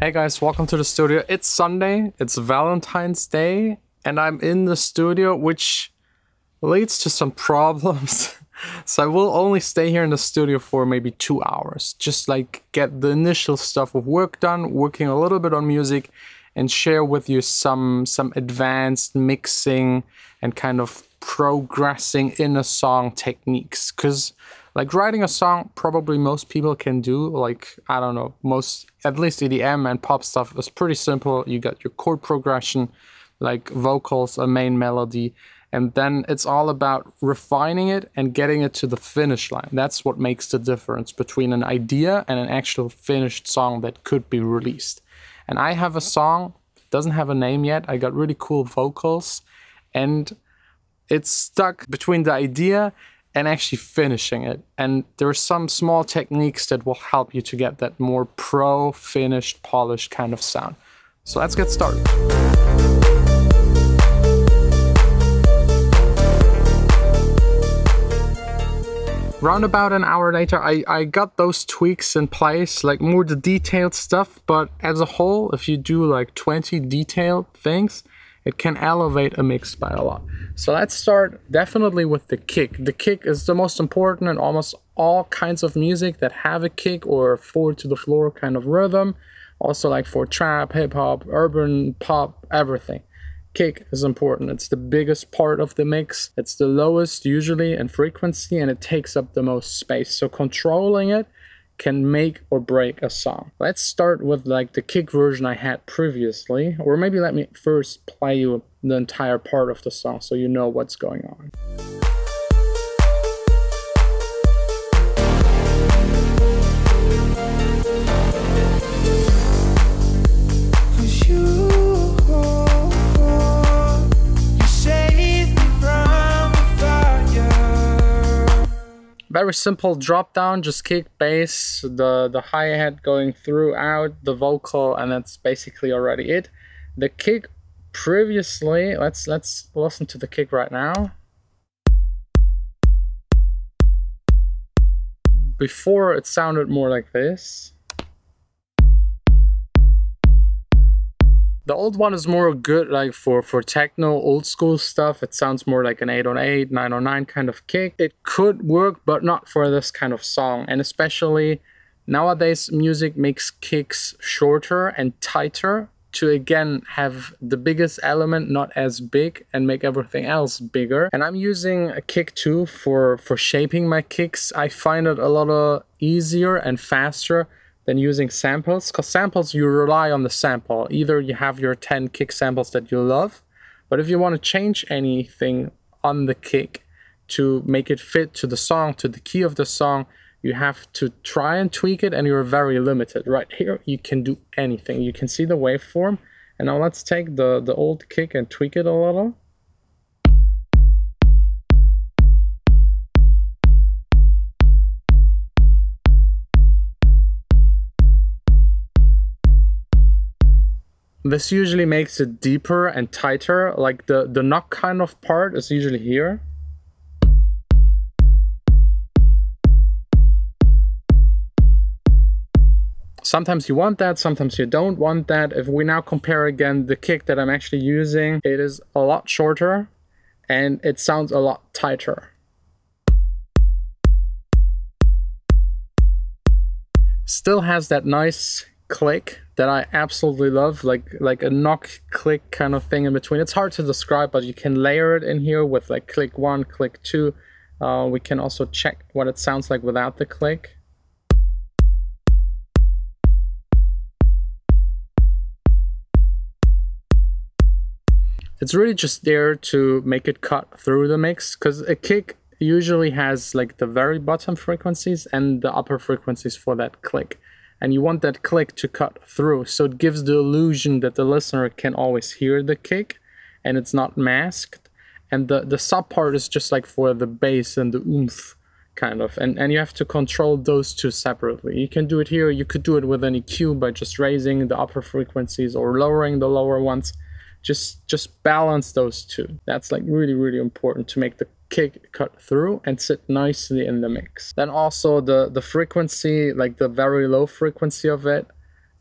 Hey guys, welcome to the studio. It's Sunday, it's Valentine's Day, and I'm in the studio, which leads to some problems. So I will only stay here in the studio for maybe 2 hours. Just like get the initial stuff of work done, working a little bit on music, and share with you some advanced mixing and kind of progressing in a song techniques. Because like writing a song, probably most people can do. Like, I don't know, at least EDM and pop stuff is pretty simple. You got your chord progression, like vocals, a main melody, and then it's all about refining it and getting it to the finish line. That's what makes the difference between an idea and an actual finished song that could be released. And I have a song, doesn't have a name yet. I got really cool vocals, and it's stuck between the idea and actually finishing it. And there are some small techniques that will help you to get that more pro, finished, polished kind of sound. So let's get started. Round about an hour later, I got those tweaks in place, like more the detailed stuff, but as a whole, if you do like 20 detailed things, it can elevate a mix by a lot. So let's start definitely with the kick. The kick is the most important in almost all kinds of music that have a kick or a forward to the floor kind of rhythm. Also like for trap, hip hop, urban, pop, everything. Kick is important. It's the biggest part of the mix. It's the lowest usually in frequency, and it takes up the most space. So controlling it can make or break a song. Let's start with like the kick version I had previously, or maybe let me first play you the entire part of the song so you know what's going on. Very simple drop down, just kick, bass, the hi-hat going throughout the vocal, and that's basically already it. The kick previously, let's listen to the kick right now. Before it sounded more like this. The old one is more good like for techno, old school stuff. It sounds more like an 808, 909 kind of kick. It could work, but not for this kind of song. And especially nowadays, music makes kicks shorter and tighter to again have the biggest element not as big and make everything else bigger. And I'm using a kick too for shaping my kicks. I find it a lot easier and faster than using samples, because samples, you rely on the sample. Either you have your 10 kick samples that you love, but if you want to change anything on the kick to make it fit to the song, to the key of the song, you have to try and tweak it, and you're very limited. Right here, you can do anything. You can see the waveform, and now let's take the old kick and tweak it a little. This usually makes it deeper and tighter, like the knock kind of part is usually here. Sometimes you want that, sometimes you don't want that. If we now compare again the kick that I'm actually using, it is a lot shorter and it sounds a lot tighter. Still has that nice click that I absolutely love, like a knock click kind of thing in between. It's hard to describe, but you can layer it in here with like click 1, click 2. We can also check what it sounds like without the click. It's really just there to make it cut through the mix, because a kick usually has like the very bottom frequencies and the upper frequencies for that click. And you want that click to cut through, so it gives the illusion that the listener can always hear the kick and it's not masked. And the sub part is just like for the bass and the oomph kind of, and you have to control those two separately. You can do it here, you could do it with an EQ by just raising the upper frequencies or lowering the lower ones. Just balance those two. That's like really important to make the kick cut through and sit nicely in the mix. Then also the frequency, like the very low frequency of it,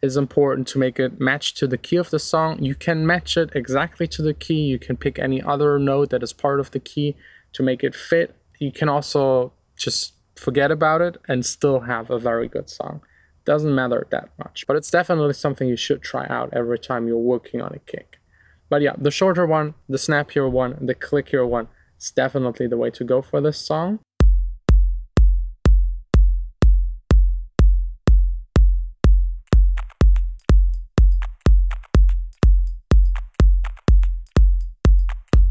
is important to make it match to the key of the song. You can match it exactly to the key. You can pick any other note that is part of the key to make it fit. You can also just forget about it and still have a very good song. Doesn't matter that much, but it's definitely something you should try out every time you're working on a kick. But yeah, the shorter one, the snappier one, the clickier one is definitely the way to go for this song.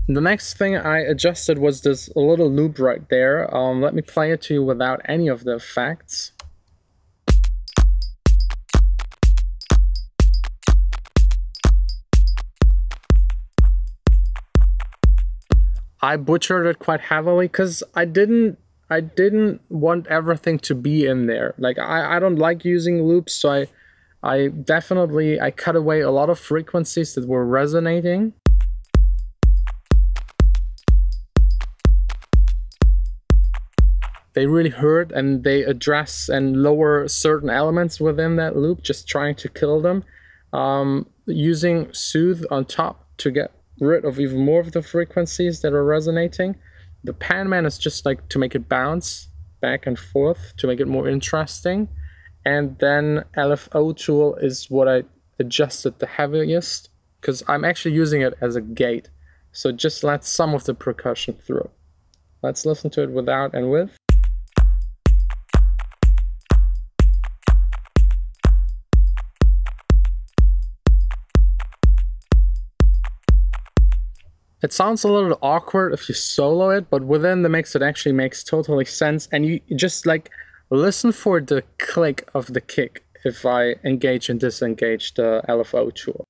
The next thing I adjusted was this little loop right there. Let me play it to you without any of the effects. I butchered it quite heavily because I didn't want everything to be in there. Like I don't like using loops, so I definitely cut away a lot of frequencies that were resonating. They really hurt, and they address and lower certain elements within that loop, just trying to kill them. Using soothe on top to get rid of even more of the frequencies that are resonating. The pan man is just like to make it bounce back and forth to make it more interesting. And then LFO tool is what I adjusted the heaviest, because I'm actually using it as a gate. So just let some of the percussion through. Let's listen to it without and with. It sounds a little awkward if you solo it, but within the mix it actually makes totally sense. And you just like listen for the click of the kick if I engage and disengage the LFO tool.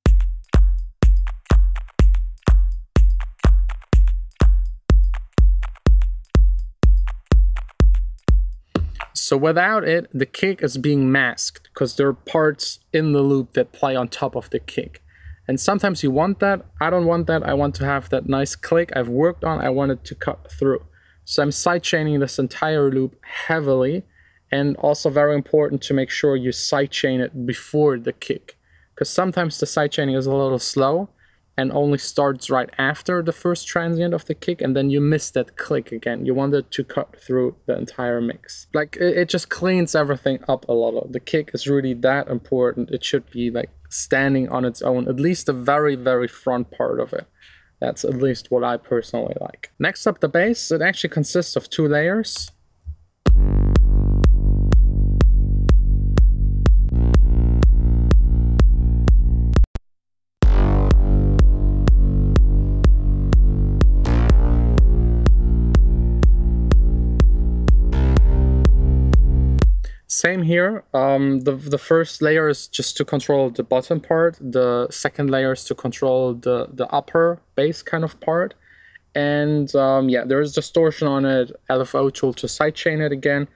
So without it, the kick is being masked because there are parts in the loop that play on top of the kick. And sometimes you want that. I don't want that. I want to have that nice click I've worked on. I want it to cut through. So I'm sidechaining this entire loop heavily, and also very important to make sure you sidechain it before the kick, because sometimes the sidechaining is a little slow and only starts right after the first transient of the kick, and then you miss that click again. You want it to cut through the entire mix. Like it just cleans everything up a lot. The kick is really that important. It should be like standing on its own, at least the very, very front part of it. That's at least what I personally like. Next up, the bass. It actually consists of 2 layers. Same here. The first layer is just to control the bottom part. The second layer is to control the upper bass kind of part. And yeah, there is distortion on it. LFO tool to sidechain it again.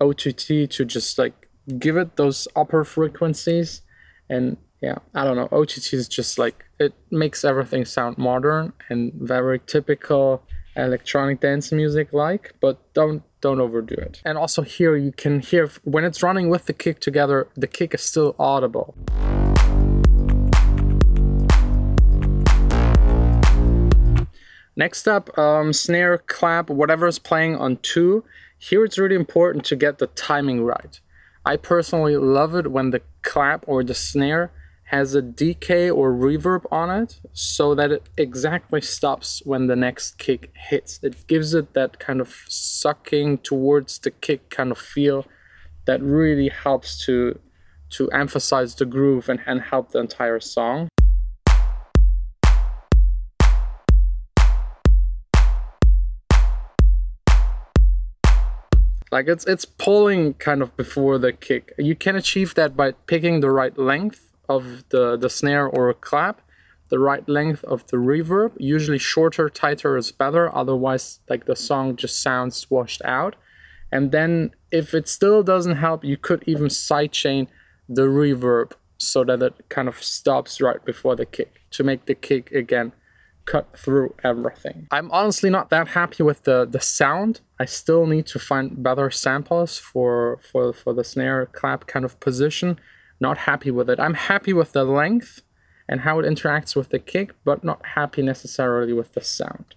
OTT to just like give it those upper frequencies. And yeah, I don't know. OTT is just like, it makes everything sound modern and very typical electronic dance music like, but don't overdo it. And also here you can hear when it's running with the kick together, the kick is still audible. Next up, snare, clap, whatever is playing on 2. Here it's really important to get the timing right. I personally love it when the clap or the snare has a decay or reverb on it, so that it exactly stops when the next kick hits. It gives it that kind of sucking towards the kick kind of feel that really helps to emphasize the groove and help the entire song. Like it's pulling kind of before the kick. You can achieve that by picking the right length of the snare or clap, the right length of the reverb. Usually shorter, tighter is better, otherwise like the song just sounds washed out. And then if it still doesn't help, you could even sidechain the reverb so that it kind of stops right before the kick to make the kick again cut through everything. I'm honestly not that happy with the sound. I still need to find better samples for the snare clap kind of position. not happy with it. I'm happy with the length and how it interacts with the kick, but not happy necessarily with the sound.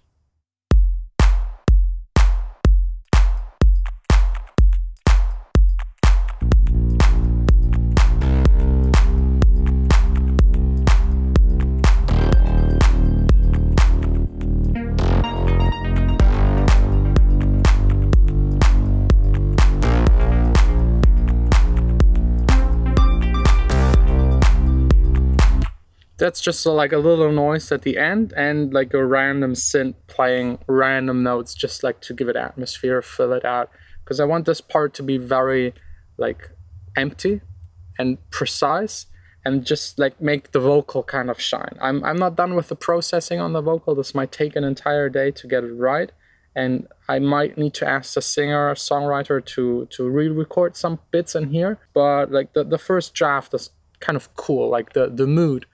That's just like a little noise at the end and like a random synth playing random notes, just like to give it atmosphere, fill it out. Because I want this part to be very like empty and precise and just like make the vocal kind of shine. I'm not done with the processing on the vocal. This might take an entire day to get it right. And I might need to ask the singer or songwriter to re-record some bits in here. But like the first draft is kind of cool, like the mood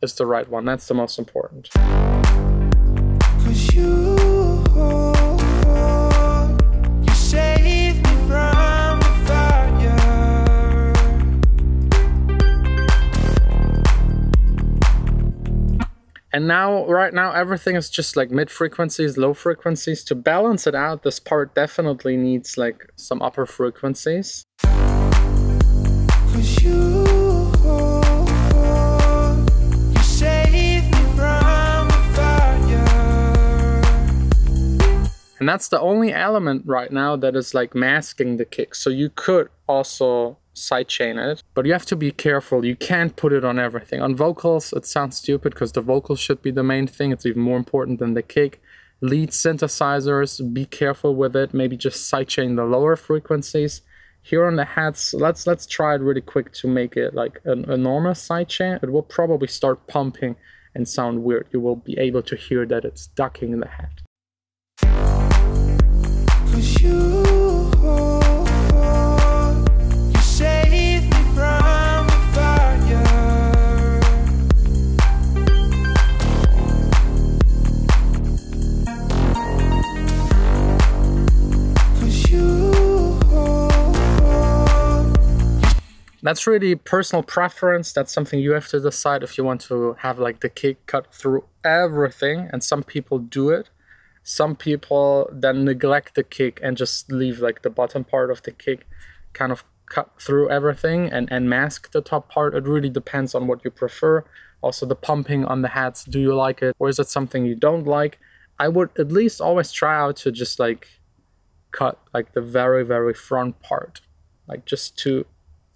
is the right one. That's the most important. 'Cause you saved me from the fire. And now, right now, everything is just like mid frequencies, low frequencies. To balance it out, this part definitely needs like some upper frequencies. 'Cause you and that's the only element right now that is like masking the kick. So you could also sidechain it, but you have to be careful. You can't put it on everything. On vocals, it sounds stupid because the vocals should be the main thing. It's even more important than the kick. Lead synthesizers, be careful with it. Maybe just sidechain the lower frequencies. Here on the hats, let's try it really quick to make it like an enormous sidechain. It will probably start pumping and sound weird. You will be able to hear that it's ducking in the hat. 'Cause you saved me from the fire. That's really personal preference. That's something you have to decide if you want to have like the kick cut through everything, and some people do it. Some people then neglect the kick and just leave like the bottom part of the kick kind of cut through everything and mask the top part. It really depends on what you prefer. Also the pumping on the hats, do you like it or is it something you don't like? I would at least always try out to just like cut like the very front part, like just to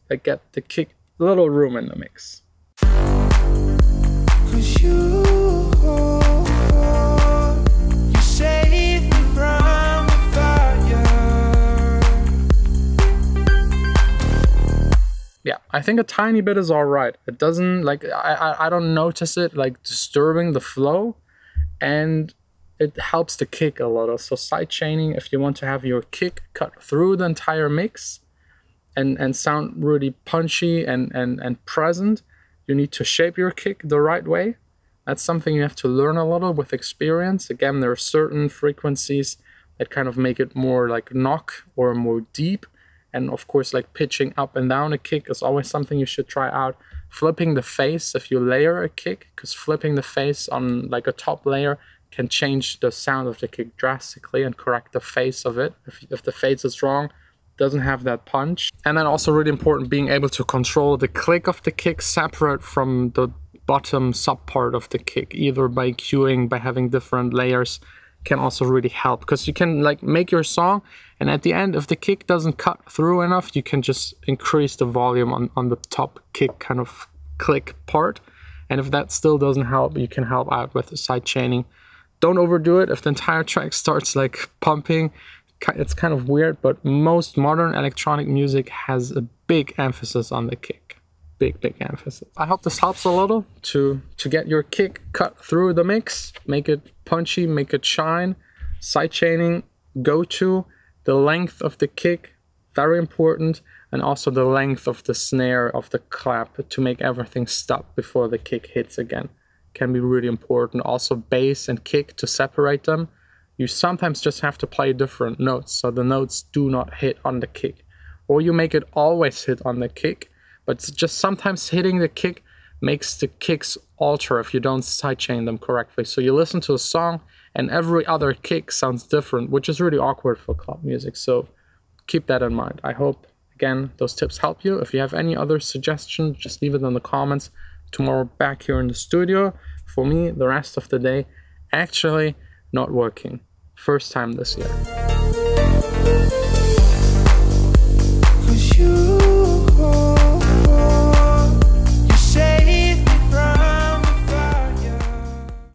like get the kick a little room in the mix. 'Cause you saved me from the fire. Yeah, I think a tiny bit is all right. It doesn't like I don't notice it like disturbing the flow, and it helps the kick a lot. So side chaining, if you want to have your kick cut through the entire mix and sound really punchy and present, you need to shape your kick the right way. That's something you have to learn a little with experience. Again, there are certain frequencies that kind of make it more like knock or more deep. And of course, like pitching up and down a kick is always something you should try out. Flipping the face, if you layer a kick, because flipping the face on like a top layer can change the sound of the kick drastically and correct the face of it. If the face is wrong, it doesn't have that punch. And then also really important, being able to control the click of the kick separate from the bottom sub part of the kick, either by cueing, by having different layers, can also really help, because you can like make your song and at the end, if the kick doesn't cut through enough, you can just increase the volume on the top kick kind of click part, and if that still doesn't help, you can help out with the side chaining. Don't overdo it. If the entire track starts like pumping, it's kind of weird, but most modern electronic music has a big emphasis on the kick. Big emphasis. I hope this helps a little to get your kick cut through the mix, make it punchy, make it shine. Side chaining, go to the length of the kick, very important, and also the length of the snare of the clap to make everything stop before the kick hits again. Can be really important. Also bass and kick, to separate them, you sometimes just have to play different notes so the notes do not hit on the kick, or you make it always hit on the kick, But it's just sometimes hitting the kick makes the kicks alter if you don't sidechain them correctly. So you listen to a song and every other kick sounds different, which is really awkward for club music. So keep that in mind. I hope, again, those tips help you. If you have any other suggestions, just leave it in the comments. Tomorrow back here in the studio. For me, the rest of the day actually not working. First time this year.